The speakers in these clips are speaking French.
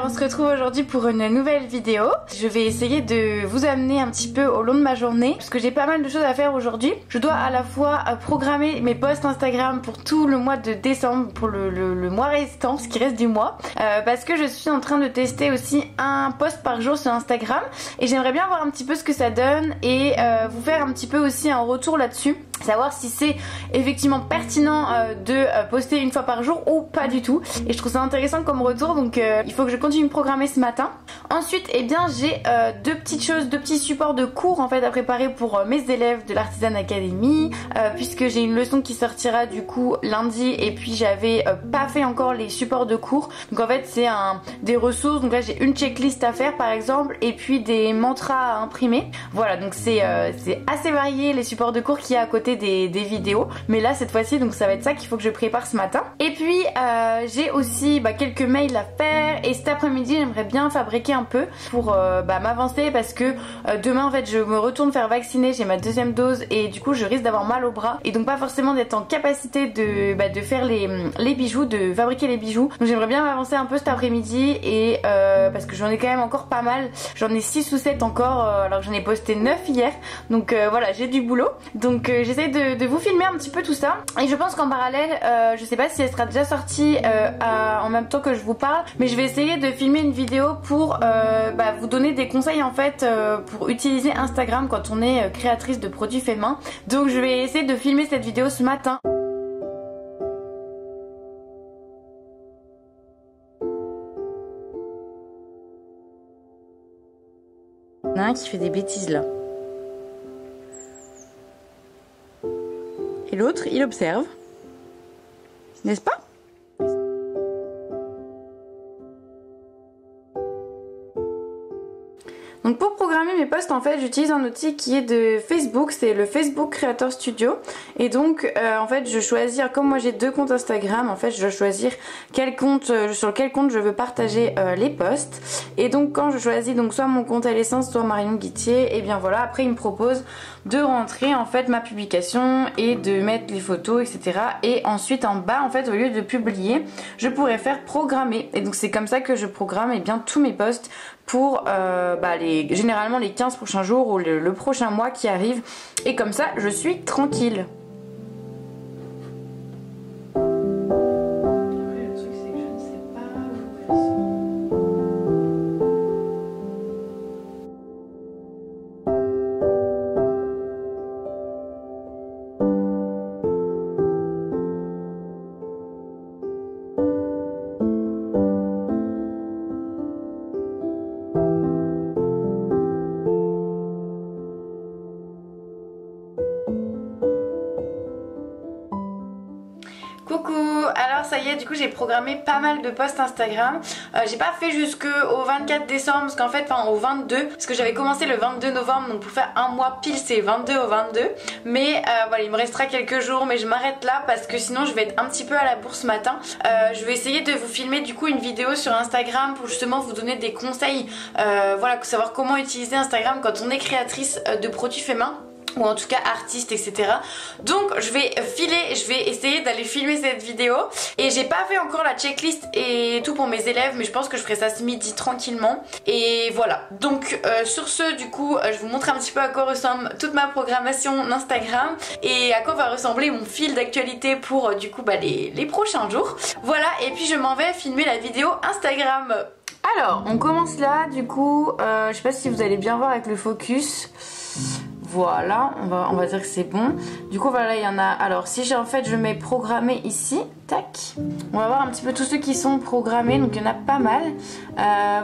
Alors on se retrouve aujourd'hui pour une nouvelle vidéo. Je vais essayer de vous amener un petit peu au long de ma journée parce que j'ai pas mal de choses à faire aujourd'hui. Je dois à la fois programmer mes posts Instagram pour tout le mois de décembre, pour le mois restant, ce qui reste du mois, parce que je suis en train de tester aussi un post par jour sur Instagram et j'aimerais bien voir un petit peu ce que ça donne et vous faire un petit peu aussi un retour là-dessus. Savoir si c'est effectivement pertinent de poster une fois par jour ou pas du tout. Et je trouve ça intéressant comme retour, donc il faut que je continue de programmer ce matin. Ensuite, eh bien j'ai deux petites choses, deux petits supports de cours en fait à préparer pour mes élèves de l'Artisan Academy, puisque j'ai une leçon qui sortira du coup lundi et puis j'avais pas fait encore les supports de cours. Donc en fait c'est des ressources, donc là j'ai une checklist à faire par exemple et puis des mantras à imprimer. Voilà, donc c'est assez varié les supports de cours qu'il y a à côté des vidéos, mais là cette fois-ci donc ça va être ça qu'il faut que je prépare ce matin. Et puis j'ai aussi quelques mails à faire et cet après-midi j'aimerais bien fabriquer un peu pour m'avancer parce que demain en fait je me retourne faire vacciner, j'ai ma deuxième dose et du coup je risque d'avoir mal au bras et donc pas forcément d'être en capacité de faire les bijoux, de fabriquer les bijoux. Donc j'aimerais bien m'avancer un peu cet après-midi et parce que j'en ai quand même encore pas mal, j'en ai 6 ou 7 encore alors que j'en ai posté 9 hier, donc voilà, j'ai du boulot, donc j'essaie de vous filmer un petit peu tout ça et je pense qu'en parallèle je sais pas si elle sera déjà sortie en même temps que je vous parle, mais je vais essayer de filmer une vidéo pour vous donner des conseils en fait pour utiliser Instagram quand on est créatrice de produits faits main. Donc je vais essayer de filmer cette vidéo ce matin. Il y en a un qui fait des bêtises là. Et l'autre, il observe. N'est-ce pas ? Donc pour programmer mes posts en fait j'utilise un outil qui est de Facebook, c'est le Facebook Creator Studio et donc en fait je choisis, comme moi j'ai 2 comptes Instagram, en fait je dois choisir sur quel compte je veux partager les posts et donc quand je choisis donc soit mon compte à l'essence soit Marion Guittier, et bien voilà, après il me propose de rentrer en fait ma publication et de mettre les photos etc. Et ensuite en bas en fait au lieu de publier je pourrais faire programmer et donc c'est comme ça que je programme bien tous mes posts pour généralement les 15 prochains jours ou le prochain mois qui arrive et comme ça je suis tranquille. Coucou, alors ça y est, du coup j'ai programmé pas mal de posts Instagram. J'ai pas fait jusqu'au 24 décembre parce qu'en fait, au 22, parce que j'avais commencé le 22 novembre, donc pour faire un mois pile c'est 22 au 22. Mais voilà, il me restera quelques jours, mais je m'arrête là parce que sinon je vais être un petit peu à la bourre ce matin. Je vais essayer de vous filmer du coup une vidéo sur Instagram pour justement vous donner des conseils, voilà, savoir comment utiliser Instagram quand on est créatrice de produits faits main, ou en tout cas artiste etc. Donc je vais filer, je vais essayer d'aller filmer cette vidéo et j'ai pas fait encore la checklist et tout pour mes élèves, mais je pense que je ferai ça ce midi tranquillement et voilà. Donc sur ce du coup je vous montre un petit peu à quoi ressemble toute ma programmation Instagram et à quoi va ressembler mon fil d'actualité pour du coup les prochains jours. Voilà, et puis je m'en vais filmer la vidéo Instagram. Alors on commence là du coup, je sais pas si vous allez bien voir avec le focus. Voilà, on va dire que c'est bon. Du coup voilà, il y en a. Alors si je mets programmer ici, tac, on va voir un petit peu tous ceux qui sont programmés. Donc il y en a pas mal.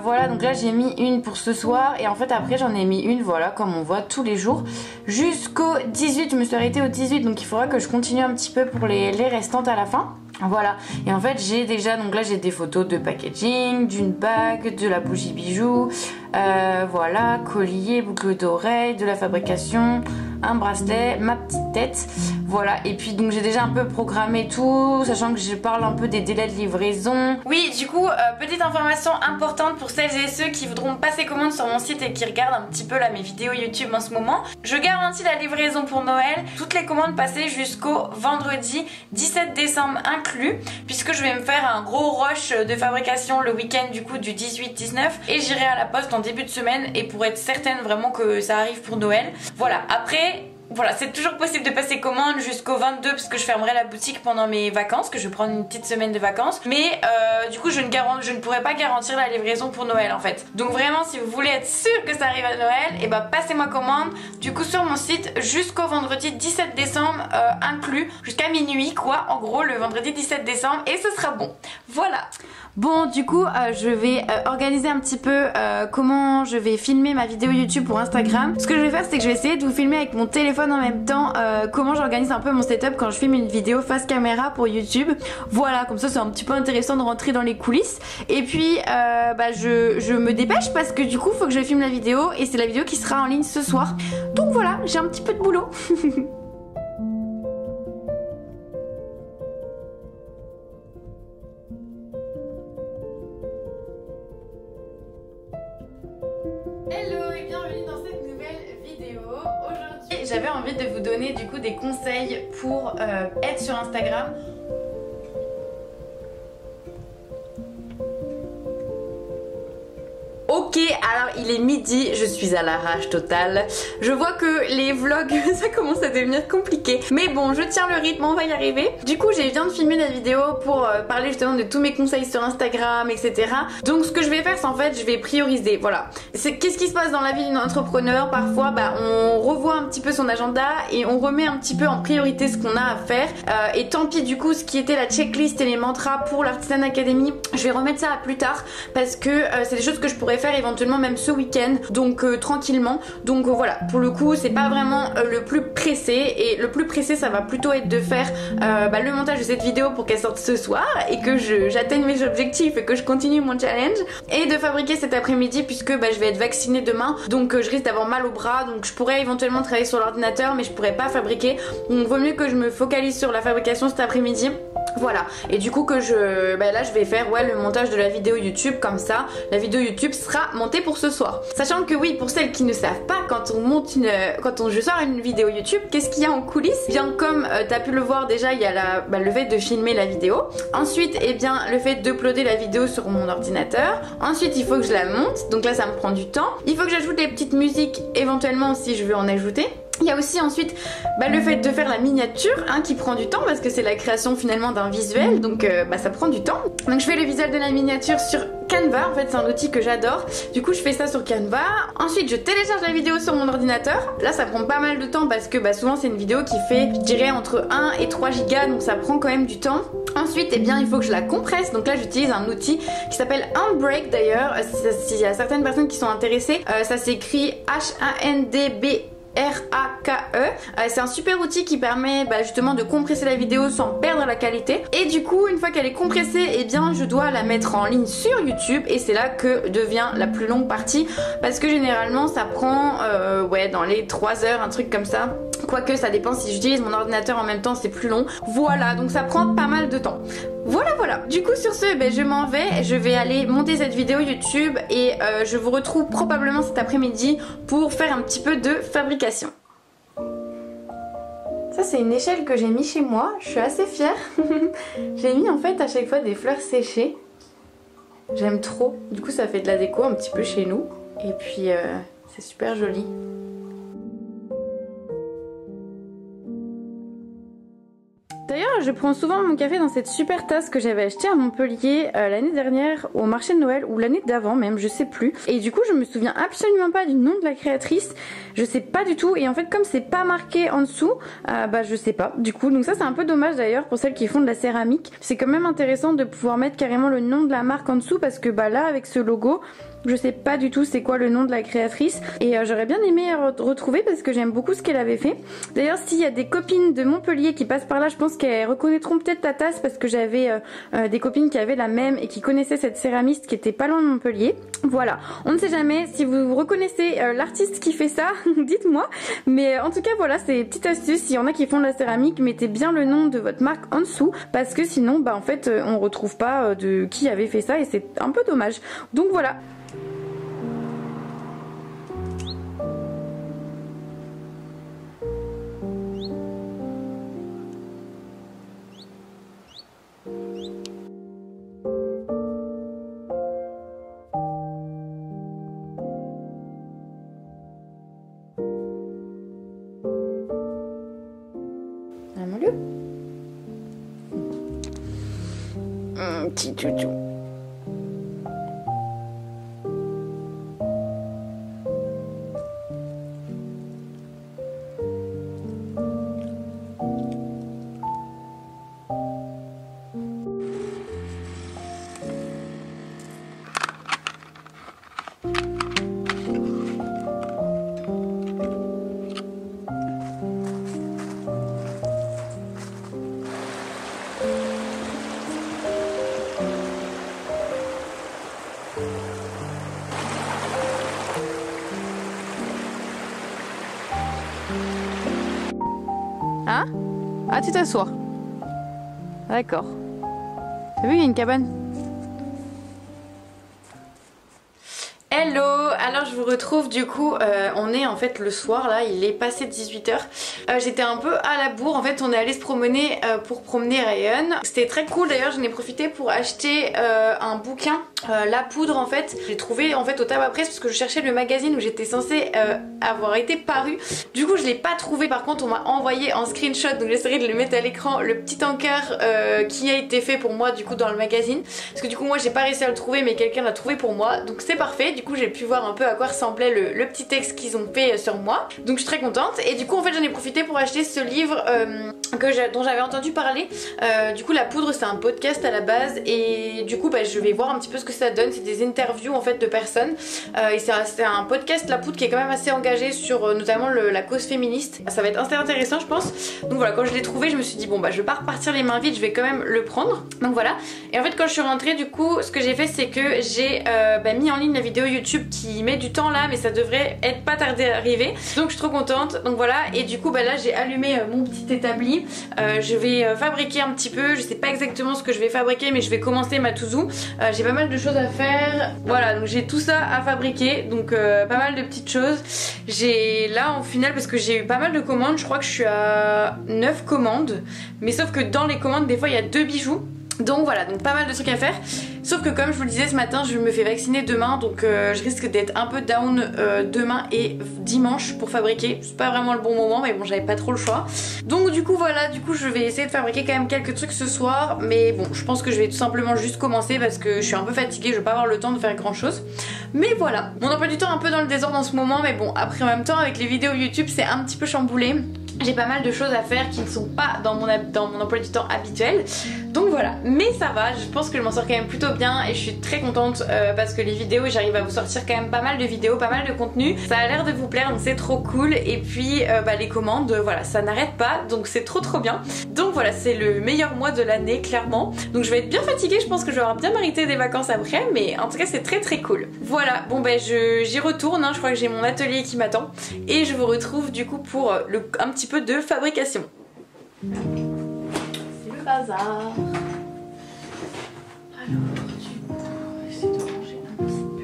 Voilà, donc là j'ai mis une pour ce soir et en fait après j'en ai mis une, voilà, comme on voit tous les jours jusqu'au 18. Je me suis arrêtée au 18, donc il faudra que je continue un petit peu pour les restantes à la fin. Voilà, et en fait j'ai déjà, donc là j'ai des photos de packaging, d'une bague, de la bougie bijou, voilà, collier, boucle d'oreille, de la fabrication, un bracelet, ma petite tête. Voilà, et puis donc j'ai déjà un peu programmé tout, sachant que je parle un peu des délais de livraison. Oui, du coup, petite information importante pour celles et ceux qui voudront passer commande sur mon site et qui regardent un petit peu là mes vidéos YouTube en ce moment. Je garantis la livraison pour Noël, toutes les commandes passées jusqu'au vendredi 17 décembre inclus, puisque je vais me faire un gros rush de fabrication le week-end du coup du 18-19 et j'irai à la poste en début de semaine et pour être certaine vraiment que ça arrive pour Noël. Voilà, après voilà, c'est toujours possible de passer commande jusqu'au 22 parce que je fermerai la boutique pendant mes vacances, que je vais prendre une petite semaine de vacances. Mais du coup je ne pourrai pas garantir la livraison pour Noël en fait. Donc vraiment si vous voulez être sûr que ça arrive à Noël, et bah passez-moi commande du coup sur mon site jusqu'au vendredi 17 décembre inclus, jusqu'à minuit quoi, en gros le vendredi 17 décembre et ce sera bon. Voilà. Bon du coup je vais organiser un petit peu comment je vais filmer ma vidéo YouTube pour Instagram. Ce que je vais faire c'est que je vais essayer de vous filmer avec mon téléphone en même temps comment j'organise un peu mon setup quand je filme une vidéo face caméra pour YouTube. Voilà, comme ça c'est un petit peu intéressant de rentrer dans les coulisses. Et puis je me dépêche parce que du coup faut que je filme la vidéo et c'est la vidéo qui sera en ligne ce soir. Donc voilà, j'ai un petit peu de boulot. Hello et bienvenue dans cette nouvelle vidéo. Aujourd'hui j'avais envie de vous donner du coup des conseils pour être sur Instagram. Ok, alors il est midi, je suis à la rage totale. Je vois que les vlogs, ça commence à devenir compliqué. Mais bon, je tiens le rythme, on va y arriver. Du coup, j'ai viens de filmer la vidéo pour parler justement de tous mes conseils sur Instagram, etc. Donc ce que je vais faire, c'est en fait, je vais prioriser, voilà. Qu'est-ce qui se passe dans la vie d'une entrepreneur? Parfois, on revoit un petit peu son agenda et on remet un petit peu en priorité ce qu'on a à faire. Et tant pis, du coup, ce qui était la checklist et les mantras pour l'Artisan Academy, je vais remettre ça à plus tard parce que c'est des choses que je pourrais faire éventuellement même ce week-end, donc tranquillement. Donc voilà, pour le coup c'est pas vraiment le plus pressé, et le plus pressé ça va plutôt être de faire le montage de cette vidéo pour qu'elle sorte ce soir et que j'atteigne mes objectifs et que je continue mon challenge, et de fabriquer cet après-midi puisque je vais être vaccinée demain, donc je risque d'avoir mal au bras, donc je pourrais éventuellement travailler sur l'ordinateur mais je pourrais pas fabriquer, donc vaut mieux que je me focalise sur la fabrication cet après-midi. Voilà, et du coup que là je vais faire le montage de la vidéo YouTube, comme ça la vidéo YouTube sera montée pour ce soir. Sachant que oui, pour celles qui ne savent pas, quand je sors une vidéo YouTube, qu'est-ce qu'il y a en coulisses? Bien comme t'as pu le voir déjà, il y a le fait de filmer la vidéo. Ensuite, le fait d'uploader la vidéo sur mon ordinateur. Ensuite, il faut que je la monte, donc là ça me prend du temps. Il faut que j'ajoute les petites musiques éventuellement si je veux en ajouter. Il y a aussi ensuite le fait de faire la miniature qui prend du temps parce que c'est la création finalement d'un visuel, donc ça prend du temps. Donc je fais le visuel de la miniature sur Canva, en fait c'est un outil que j'adore, du coup je fais ça sur Canva. Ensuite je télécharge la vidéo sur mon ordinateur, là ça prend pas mal de temps parce que souvent c'est une vidéo qui fait je dirais entre 1 et 3 gigas, donc ça prend quand même du temps. Ensuite il faut que je la compresse, donc là j'utilise un outil qui s'appelle Handbrake d'ailleurs, s'il y a certaines personnes qui sont intéressées, ça s'écrit HANDB RAKE. C'est un super outil qui permet justement de compresser la vidéo sans perdre la qualité. Et du coup, une fois qu'elle est compressée, je dois la mettre en ligne sur YouTube. Et c'est là que devient la plus longue partie. Parce que généralement, ça prend dans les 3 heures, un truc comme ça. Quoique, ça dépend si j'utilise mon ordinateur en même temps, c'est plus long. Voilà, donc ça prend pas mal de temps. Voilà. Du coup, sur ce, je m'en vais. Je vais aller monter cette vidéo YouTube et je vous retrouve probablement cet après-midi pour faire un petit peu de fabrication. Ça c'est une échelle que j'ai mis chez moi, je suis assez fière. J'ai mis en fait à chaque fois des fleurs séchées. J'aime trop, du coup ça fait de la déco un petit peu chez nous. Et puis c'est super joli. D'ailleurs, je prends souvent mon café dans cette super tasse que j'avais achetée à Montpellier l'année dernière au marché de Noël, ou l'année d'avant même, je sais plus. Et du coup, je me souviens absolument pas du nom de la créatrice, je sais pas du tout. Et en fait, comme c'est pas marqué en dessous, je sais pas. Du coup, donc ça c'est un peu dommage d'ailleurs pour celles qui font de la céramique. C'est quand même intéressant de pouvoir mettre carrément le nom de la marque en dessous parce que là, avec ce logo, Je sais pas du tout c'est quoi le nom de la créatrice et j'aurais bien aimé retrouver parce que j'aime beaucoup ce qu'elle avait fait. D'ailleurs s'il y a des copines de Montpellier qui passent par là, je pense qu'elles reconnaîtront peut-être ta tasse parce que j'avais des copines qui avaient la même et qui connaissaient cette céramiste qui était pas loin de Montpellier. Voilà, on ne sait jamais, si vous reconnaissez l'artiste qui fait ça, dites-moi. Mais en tout cas voilà, c'est une petite astuce, s'il y en a qui font de la céramique, mettez bien le nom de votre marque en dessous parce que sinon bah en fait on retrouve pas de qui avait fait ça et c'est un peu dommage. Donc voilà. Petit chouchou. Hein? Ah, tu t'assois. D'accord. T'as vu, il y a une cabane. Hello, alors je vous retrouve du coup, on est en fait le soir là, il est passé 18h. J'étais un peu à la bourre, en fait on est allé se promener pour promener Ryan. C'était très cool d'ailleurs, j'en ai profité pour acheter un bouquin, La Poudre en fait. J'ai trouvé en fait au tabac presse parce que je cherchais le magazine où j'étais censée avoir été paru. Du coup je l'ai pas trouvé, par contre on m'a envoyé en screenshot, donc j'essaierai de le mettre à l'écran, le petit encart qui a été fait pour moi du coup dans le magazine. Parce que du coup moi j'ai pas réussi à le trouver mais quelqu'un l'a trouvé pour moi, donc c'est parfait. Du coup j'ai pu voir un peu à quoi ressemblait le petit texte qu'ils ont fait sur moi, donc je suis très contente. Et du coup en fait j'en ai profité pour acheter ce livre dont j'avais entendu parler. Du coup La Poudre c'est un podcast à la base et du coup bah, je vais voir un petit peu ce que ça donne. C'est des interviews en fait de personnes et c'est un podcast La Poudre qui est quand même assez engagé sur notamment la cause féministe. Ça va être assez intéressant je pense. Donc voilà, quand je l'ai trouvé je me suis dit bon bah je vais pas repartir les mains vides, je vais quand même le prendre. Donc voilà, et en fait quand je suis rentrée du coup ce que j'ai fait c'est que j'ai mis en ligne la vidéo YouTube qui met du temps là mais ça devrait être pas tardé à arriver, donc je suis trop contente. Donc voilà, et du coup bah là j'ai allumé mon petit établi. Je vais fabriquer un petit peu, je sais pas exactement ce que je vais fabriquer mais je vais commencer ma touzou. J'ai pas mal de choses à faire, voilà, donc j'ai tout ça à fabriquer, donc pas mal de petites choses. J'ai là en final, parce que j'ai eu pas mal de commandes, je crois que je suis à 9 commandes, mais sauf que dans les commandes des fois il y a 2 bijoux. Donc voilà, donc pas mal de trucs à faire. Sauf que comme je vous le disais ce matin, je me fais vacciner demain, donc je risque d'être un peu down demain et dimanche pour fabriquer. C'est pas vraiment le bon moment mais bon, j'avais pas trop le choix. Donc du coup voilà, du coup je vais essayer de fabriquer quand même quelques trucs ce soir. Mais bon, je pense que je vais tout simplement juste commencer parce que je suis un peu fatiguée, je vais pas avoir le temps de faire grand chose. Mais voilà, mon emploi du temps est un peu dans le désordre en ce moment, mais bon, après en même temps avec les vidéos YouTube c'est un petit peu chamboulé. J'ai pas mal de choses à faire qui ne sont pas dans mon emploi du temps habituel. Donc voilà, mais ça va, je pense que je m'en sors quand même plutôt bien et je suis très contente parce que les vidéos, j'arrive à vous sortir quand même pas mal de vidéos, pas mal de contenu. Ça a l'air de vous plaire donc c'est trop cool. Et puis les commandes, voilà, ça n'arrête pas, donc c'est trop bien. Donc voilà, c'est le meilleur mois de l'année clairement. Donc je vais être bien fatiguée, je pense que je vais avoir bien mérité des vacances après, mais en tout cas c'est très cool. Voilà, bon ben j'y retourne, hein. Je crois que j'ai mon atelier qui m'attend et je vous retrouve du coup pour un petit peu de fabrication. C'est le bazar. Alors du coup, on va essayer de ranger un petit peu.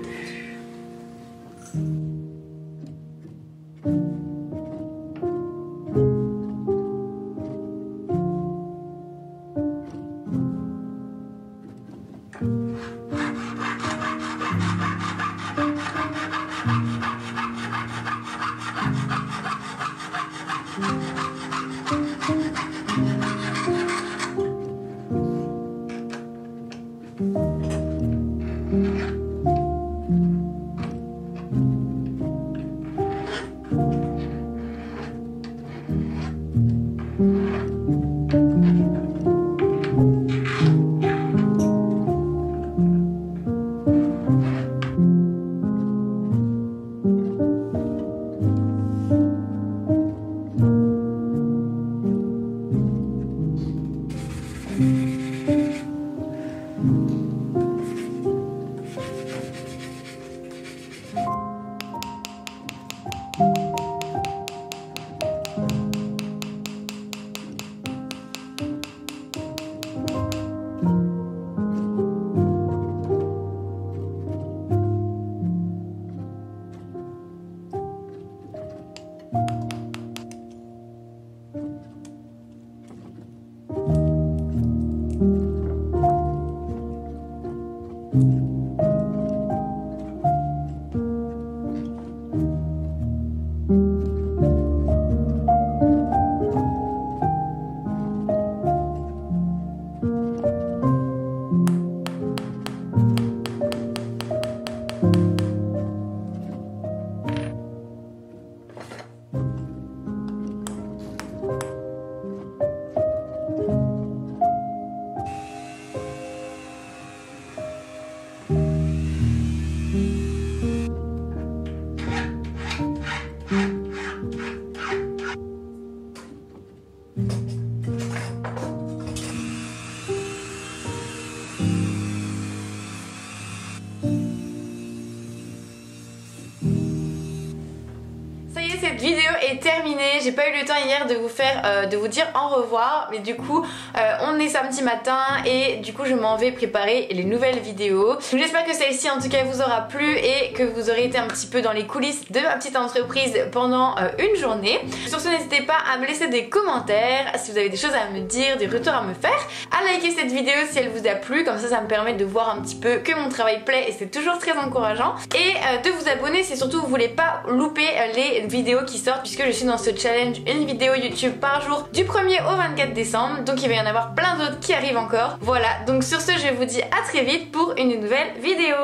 Cette vidéo est terminée, j'ai pas eu le temps hier de vous dire au revoir, mais du coup on est samedi matin et du coup je m'en vais préparer les nouvelles vidéos. J'espère que celle-ci en tout cas vous aura plu et que vous aurez été un petit peu dans les coulisses de ma petite entreprise pendant une journée. Sur ce, n'hésitez pas à me laisser des commentaires si vous avez des choses à me dire, des retours à me faire, à liker cette vidéo si elle vous a plu, comme ça me permet de voir un petit peu que mon travail plaît et c'est toujours très encourageant, et de vous abonner si surtout vous voulez pas louper les vidéos qui sortent, puisque je suis dans ce challenge une vidéo YouTube par jour du 1er au 24 décembre, donc il va y en avoir plein d'autres qui arrivent encore. Voilà, donc sur ce je vous dis à très vite pour une nouvelle vidéo.